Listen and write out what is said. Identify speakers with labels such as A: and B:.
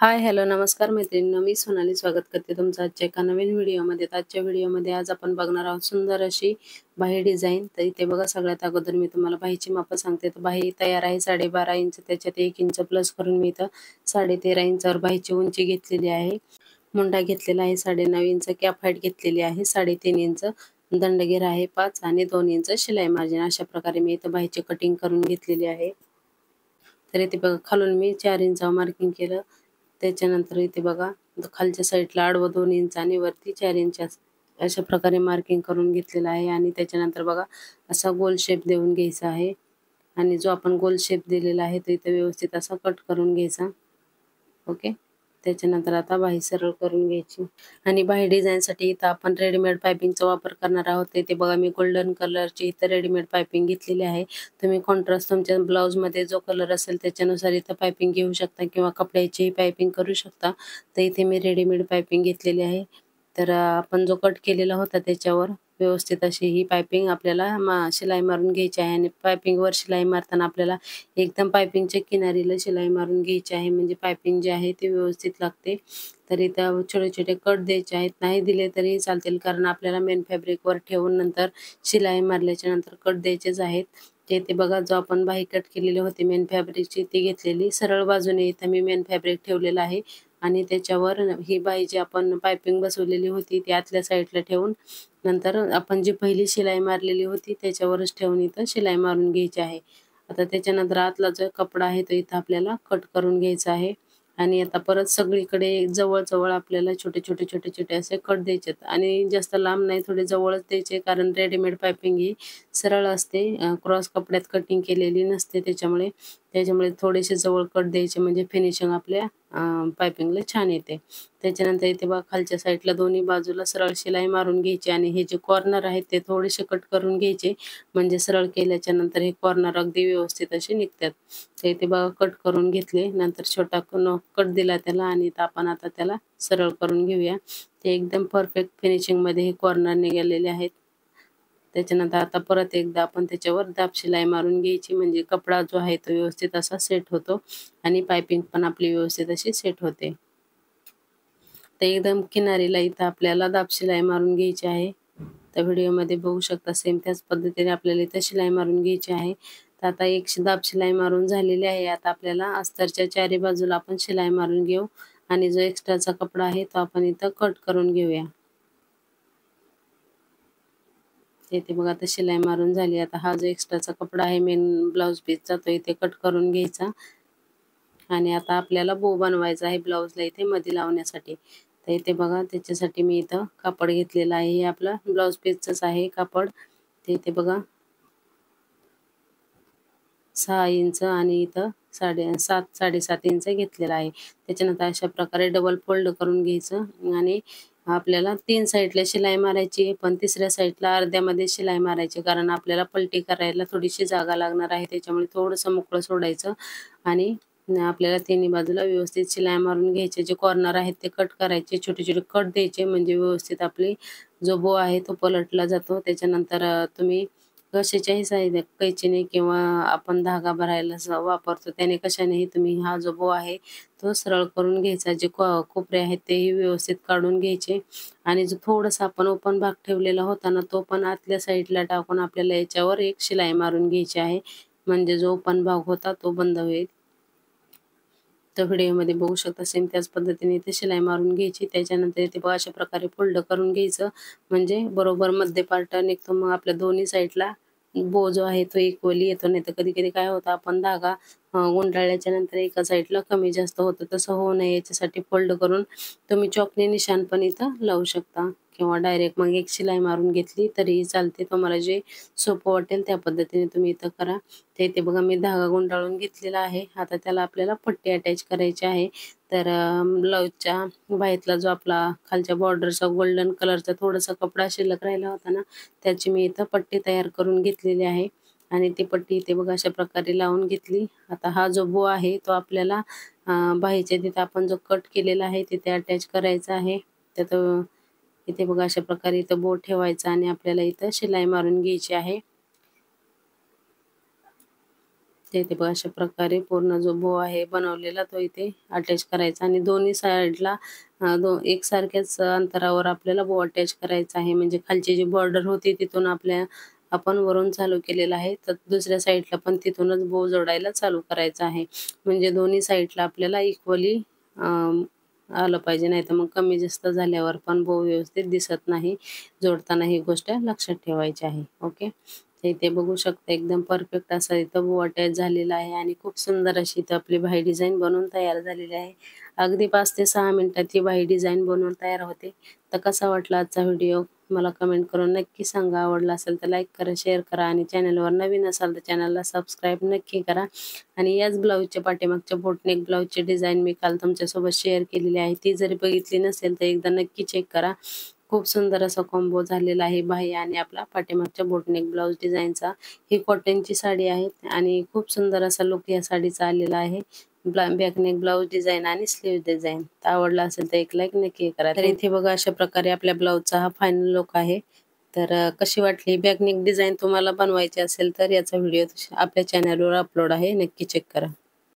A: हाय, hello, नमस्कार मैत्रिणींनो. मी सोनाली स्वागत करते तुमचं आजच्या एका नवीन व्हिडिओमध्ये. आजच्या व्हिडिओमध्ये आज आपण बघणार आहोत सुंदर अशी बाही डिझाईन. तर इथे बघा, सगळ्यात अगोदर मी तुम्हाला बाहीची मापं सांगते. तर बाही तयार आहे 12.5 इंच, त्याच्यात 1 इंच प्लस करून मी इथं 13.5 इंचावर बाहीची उंची घेतलेली आहे. मुंडा घेतलेला आहे 9.5 इंच, कॅप हाईट घेतलेली आहे 3.5 इंच, दंडगेर आहे 5 आणि 2 इंच शिलाई मार्जिन. अशा प्रकारे मी इथं बाहीची कटिंग करून घेतलेली आहे. तर इथे बघा, खालून मी 4 इंचावर मार्किंग केलं. त्याच्यानंतर इथे बघा, खालच्या साईडला आडवं 2 इंच आणि वरती 4 इंच अशा प्रकारे मार्किंग करून घेतलेलं आहे. आणि त्याच्यानंतर बघा, असा गोल शेप देऊन घ्यायचा आहे. आणि जो आपण गोल शेप दिलेला आहे तो इथे व्यवस्थित असा कट करून घ्यायचा. ओके. त्याच्यानंतर आता बाही सरळ करून घ्यायची. आणि बाही डिझाईनसाठी इथं आपण रेडीमेड पायपिंगचा वापर करणार आहोत. इथे बघा, मी गोल्डन कलरची इथं रेडीमेड पायपिंग घेतलेली आहे. तुम्ही कॉन्ट्रास्ट तुमच्या ब्लाऊजमध्ये जो कलर असेल त्याच्यानुसार इथं पायपिंग घेऊ शकता किंवा कपड्याचीही पायपिंग करू शकता. तर इथे मी रेडीमेड पायपिंग घेतलेली आहे. तर आपण जो कट केलेला होता त्याच्यावर व्यवस्थित अशी ही पायपिंग आपल्याला शिलाई मारून घ्यायची आहे. आणि पायपिंगवर शिलाई मारताना आपल्याला एकदम पायपिंगच्या किनारीला शिलाई मारून घ्यायची आहे, म्हणजे पायपिंग जी आहे ती व्यवस्थित लागते. तर इथं छोटे-छोटे कट द्यायचे आहेत. नाही दिले तरी चालतील, कारण आपल्याला मेन फॅब्रिकवर ठेवून नंतर शिलाई मारल्याच्या नंतर कट द्यायचेच आहेत. ते बघा, जो आपण बाही कट केलेली होती मेन फॅब्रिकची ती घेतलेली सरळ बाजूने इथं मी मेन फॅब्रिक ठेवलेलं आहे. आणि त्याच्यावर ही बाही जी आपण पायपिंग बसवलेली होती ती आतल्या साईडला ठेवून नंतर आपण जी पहिली शिलाई मारलेली होती त्याच्यावरच ठेवून इथं शिलाई मारून घ्यायची आहे. आता त्याच्यानंतर आतला जो कपडा आहे तो इथं आपल्याला कट करून घ्यायचा आहे. आणि आता परत सगळीकडे जवळ-जवळ आपल्याला छोटे-छोटे असे कट द्यायचे आहेत. आणि जास्त लांब नाही, थोडे जवळच द्यायचे, कारण रेडीमेड पायपिंग ही सरळ असते, क्रॉस कपड्यात कटिंग केलेली नसते. त्याच्यामुळे थोडेसे जवळ कट द्यायचे, म्हणजे फिनिशिंग आपल्या पायपिंगला छान येते. त्याच्यानंतर इथे बघा, खालच्या साईडला दोन्ही बाजूला सरळ शिलाई मारून घ्यायची आणि हे जे कॉर्नर आहेत ते थोडेसे कट करून घ्यायचे, म्हणजे सरळ केल्याच्या नंतर हे कॉर्नर अगदी व्यवस्थित असे निघतात. तर इथे बघा, कट करून घेतले, नंतर छोटा कट दिला त्याला आणि आपण आता त्याला सरळ करून घेऊया. ते एकदम परफेक्ट फिनिशिंगमध्ये हे कॉर्नर निघालेले आहेत. त्याच्यानंतर आता परत एकदा आपण त्याच्यावर दाब शिलाई मारून घ्यायची, म्हणजे कपडा जो आहे तो व्यवस्थित असा सेट होतो आणि पायपिंग पण आपली व्यवस्थित अशी सेट होते. तर एकदम किनारीला इथं आपल्याला दाब शिलाई मारून घ्यायची आहे. तर व्हिडिओमध्ये बघू शकता, सेम त्याच पद्धतीने आपल्याला इथं शिलाई मारून घ्यायची आहे. तर आता एक दाब शिलाई मारून झालेली आहे. आता आपल्याला अस्तरच्या चारी बाजूला आपण शिलाई मारून घेऊ आणि जो एक्स्ट्राचा कपडा आहे तो आपण इथं कट करून घेऊया. इथे बघा, आता शिलाई मारून झाली. आता हा जो एक्स्ट्राचा कपडा आहे मेन ब्लाउज पीसचा तो इथे कट करून घ्यायचा. आणि आता आपल्याला बो बनवायचा आहे ब्लाउजला इथे मध्ये लावण्यासाठी. तर इथे बघा, त्याच्यासाठी मी इथं कापड घेतलेलं आहे. हे आपलं ब्लाउज पीसचंच आहे कापड. ते इथे बघा, 6 इंच आणि इथं 7.5-7.5 इंच घेतलेला आहे. त्याच्यानंतर अशा प्रकारे डबल फोल्ड करून घ्यायचं आणि आपल्याला 3 साईडला शिलाई मारायची, पण तिसऱ्या साईडला अर्ध्यामध्ये शिलाई मारायची, कारण आपल्याला पलटी करायला थोडीशी जागा लागणार आहे. त्याच्यामुळे थोडंसं मोकळं सोडायचं आणि आपल्याला तिन्ही बाजूला व्यवस्थित शिलाई मारून घ्यायचे. जे कॉर्नर आहेत ते कट करायचे, छोटे-छोटे कट द्यायचे, म्हणजे व्यवस्थित आपली जो बो आहे तो पलटला जातो. त्याच्यानंतर तुम्ही कशाच्याही साहाय्याने, कैचीने किंवा आपण धागा भरायला वापरतो त्याने, कशानेही तुम्ही हा जो बो आहे तो सरळ करून घ्यायचा. जे कोपरे आहेत तेही व्यवस्थित काढून घ्यायचे. आणि जो थोडासा आपण ओपन भाग ठेवलेला होता ना, तो पण आतल्या साईडला टाकून आपल्याला याच्यावर एक शिलाई मारून घ्यायची आहे, म्हणजे जो ओपन भाग होता तो बंद होईल. तर व्हिडिओमध्ये बघू शकता, सेम त्याच पद्धतीने इथे शिलाई मारून घ्यायची. त्याच्यानंतर इथे बघा, अशा प्रकारे फोल्ड करून घ्यायचं, म्हणजे बरोबर मध्य पार्ट निघतो. मग आपल्या दोन्ही साईडला बो जो आहे तो इक्वली येतो. नाही तर कधी-कधी काय होतं, आपण धागा गुंडाळल्याच्या नंतर एका साईडला कमी जास्त होतं. तसं होऊ नये याच्यासाठी फोल्ड करून तुम्ही चॉकने निशाण पण इथं लावू शकता किंवा डायरेक्ट मग एक शिलाई मारून घेतली तरीही चालते. तुम्हाला जे सोपं वाटेल त्या पद्धतीने तुम्ही इथं करा. तर इथे बघा, मी धागा गुंडाळून घेतलेला आहे. आता त्याला आपल्याला पट्टी अटॅच करायची आहे. तर ब्लाऊजच्या बाहीतला जो आपला खालच्या बॉर्डरचा गोल्डन कलरचा थोडासा कपडा शिल्लक राहिला होता ना, त्याची मी इथं पट्टी तयार करून घेतलेली आहे. आणि ती पट्टी इथे बघा अशा प्रकारे लावून घेतली. आता हा जो बो आहे तो आपल्याला बाहीच्या तिथे आपण जो कट केलेला आहे तिथे अटॅच करायचा आहे. त्यात इथे बघा, अशा प्रकारे इथं बो ठेवायचा आणि आपल्याला इथं शिलाई मारून घ्यायची आहे. तर इथे बघा अशा प्रकारे पूर्ण जो बो आहे बनवलेला तो इथे अटॅच करायचा आणि दोन्ही साईडला एकसारख्याच अंतरावर आपल्याला बो अटॅच करायचा आहे. म्हणजे खालची जी बॉर्डर होती तिथून आपण वरून चालू केलेला आहे, तर दुसऱ्या साईडला पण तिथूनच बो जोडायला चालू करायचा आहे. म्हणजे दोन्ही साईडला आपल्याला इक्वली आलं पाहिजे, नाहीतर मग कमी जास्त झाल्यावर पण बो व्यवस्थित दिसत नाही. जोडताना ही गोष्ट लक्षात ठेवायची आहे. ओके. तर इथे बघू शकता एकदम परफेक्ट असा इथं बो अटॅच झालेला आहे आणि खूप सुंदर अशी इथं आपली बाही डिझाइन बनवून तयार झालेली आहे. अगदी 5 ते 6 मिनिटात ही बाही डिझाइन बनवून तयार होते. तर कसा वाटला आजचा व्हिडिओ मला कमेंट करून नक्की सांगा. आवडला असेल तर लाईक करा, शेअर करा आणि चॅनलवर नवीन असाल तर चॅनलला सबस्क्राईब नक्की करा. आणि याच ब्लाऊजच्या पाठीमागच्या बोटनेक ब्लाऊजची डिझाइन मी काल तुमच्यासोबत शेअर केलेली आहे. ती जरी बघितली नसेल तर एकदा नक्की चेक करा. खूप सुंदर असा कॉम्बो झालेला आहे बाही आणि आपला पाठीमागच्या बोटनेक ब्लाऊज डिझाईनचा. ही कॉटनची साडी आहे आणि खूप सुंदर असा लुक या साडीचा आलेला आहे. बॅकनेक ब्लाऊज डिझाइन आणि स्लीव्ह डिझाइन. तर आवडला असेल तर एक लाईक नक्की करा. तर इथे बघा अशा प्रकारे आपल्या ब्लाऊजचा हा फायनल लुक आहे. तर कशी वाटली बॅकनेक डिझाइन तुम्हाला बनवायची असेल तर याचा व्हिडिओ आपल्या चॅनलवर अपलोड आहे. नक्की चेक करा.